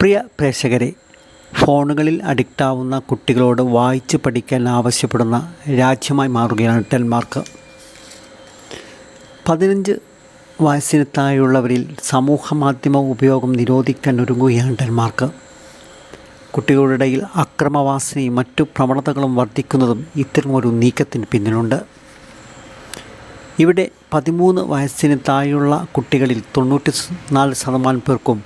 പ്രിയ പ്രേക്ഷകരെ, ഫോണുകളിൽ അഡിക്റ്റാവുന്ന കുട്ടികളോട് വായിച്ച് പഠിക്കാൻ ആവശ്യപ്പെടുന്ന രാജ്യമായി മാറുകയാണ് ഡെൻമാർക്ക്. 15 വയസ്സിന് താഴെയുള്ളവരിൽ സമൂഹമാധ്യമ ഉപയോഗം നിരോധിക്കാൻ ഒരുങ്ങുകയാണ് ഡെൻമാർക്ക്. കുട്ടികളുടെ ഇടയിൽ അക്രമവാസനയും മറ്റു പ്രവണതകളും വർദ്ധിക്കുന്നതും ഇത്തരമൊരു നീക്കത്തിന് പിന്നിലുണ്ട്. ഇവിടെ 13 വയസ്സിന് താഴെയുള്ള കുട്ടികളിൽ 94% പേർക്കും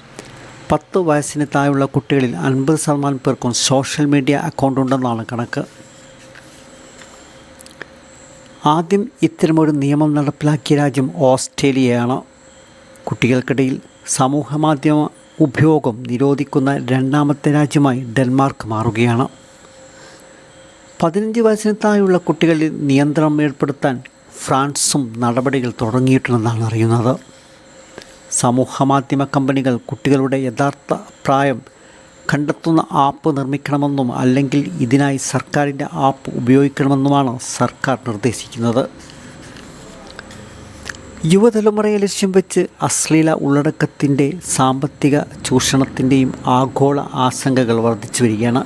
10 വയസ്സിന് താഴെയുള്ള കുട്ടികളിൽ 50% പേർക്കും സോഷ്യൽ മീഡിയ അക്കൗണ്ട് ഉണ്ടെന്നാണ് കണക്ക്. ആദ്യം ഇത്തരമൊരു നിയമം നടപ്പിലാക്കിയ രാജ്യം ഓസ്ട്രേലിയയാണ്. കുട്ടികൾക്കിടയിൽ സമൂഹമാധ്യമ ഉപയോഗം നിരോധിക്കുന്ന രണ്ടാമത്തെ രാജ്യമായി ഡെൻമാർക്ക് മാറുകയാണ്. 15 വയസ്സിന് താഴെയുള്ള കുട്ടികളിൽ നിയന്ത്രണം ഏർപ്പെടുത്താൻ ഫ്രാൻസും നടപടികൾ തുടങ്ങിയിട്ടുണ്ടെന്നാണ് അറിയുന്നത്. സമൂഹമാധ്യമ കമ്പനികൾ കുട്ടികളുടെ യഥാർത്ഥ പ്രായം കണ്ടെത്തുന്ന ആപ്പ് നിർമ്മിക്കണമെന്നും അല്ലെങ്കിൽ ഇതിനായി സർക്കാരിൻ്റെ ആപ്പ് ഉപയോഗിക്കണമെന്നുമാണ് സർക്കാർ നിർദ്ദേശിക്കുന്നത്. യുവതലമുറയെ ലക്ഷ്യം വെച്ച് അശ്ലീല ഉള്ളടക്കത്തിൻ്റെ സാമ്പത്തിക ചൂഷണത്തിൻ്റെയും ആഗോള ആശങ്കകൾ വർദ്ധിച്ചു വരികയാണ്.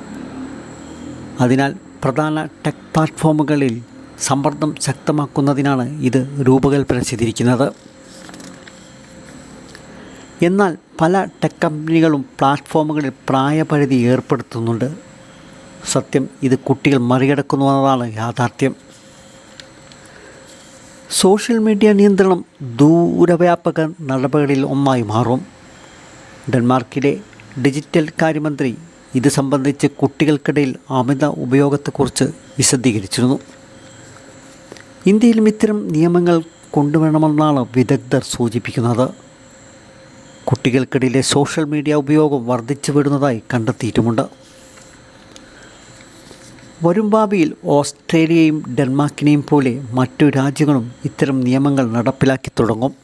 അതിനാൽ പ്രധാന ടെക് പ്ലാറ്റ്ഫോമുകളിൽ സമ്മർദ്ദം ശക്തമാക്കുന്നതിനാണ് ഇത് രൂപകൽപ്പന ചെയ്തിരിക്കുന്നത്. എന്നാൽ പല ടെക് കമ്പനികളും പ്ലാറ്റ്ഫോമുകളിൽ പ്രായപരിധി ഏർപ്പെടുത്തുന്നുണ്ട്. സത്യം ഇത് കുട്ടികൾ മറികടക്കുന്നുവെന്നതാണ് യാഥാർത്ഥ്യം. സോഷ്യൽ മീഡിയ നിയന്ത്രണം ദൂരവ്യാപക നടപടികളിൽ ഒന്നായി മാറും. ഡെൻമാർക്കിലെ ഡിജിറ്റൽ കാര്യമന്ത്രി ഇത് സംബന്ധിച്ച് കുട്ടികൾക്കിടയിൽ അമിത ഉപയോഗത്തെക്കുറിച്ച് വിശദീകരിച്ചിരുന്നു. ഇന്ത്യയിലും ഇത്തരം നിയമങ്ങൾ കൊണ്ടുവരണമെന്നാണ് വിദഗ്ധർ സൂചിപ്പിക്കുന്നത്. കുട്ടികൾക്കിടയിലെ സോഷ്യൽ മീഡിയ ഉപയോഗം വർദ്ധിച്ചു വരുന്നതായി കണ്ടെത്തിയിട്ടുമുണ്ട്. വരും ഭാവിയിൽ ഓസ്ട്രേലിയയും ഡെൻമാർക്കിനെയും പോലെ മറ്റു രാജ്യങ്ങളും ഇത്തരം നിയമങ്ങൾ നടപ്പിലാക്കി തുടങ്ങും.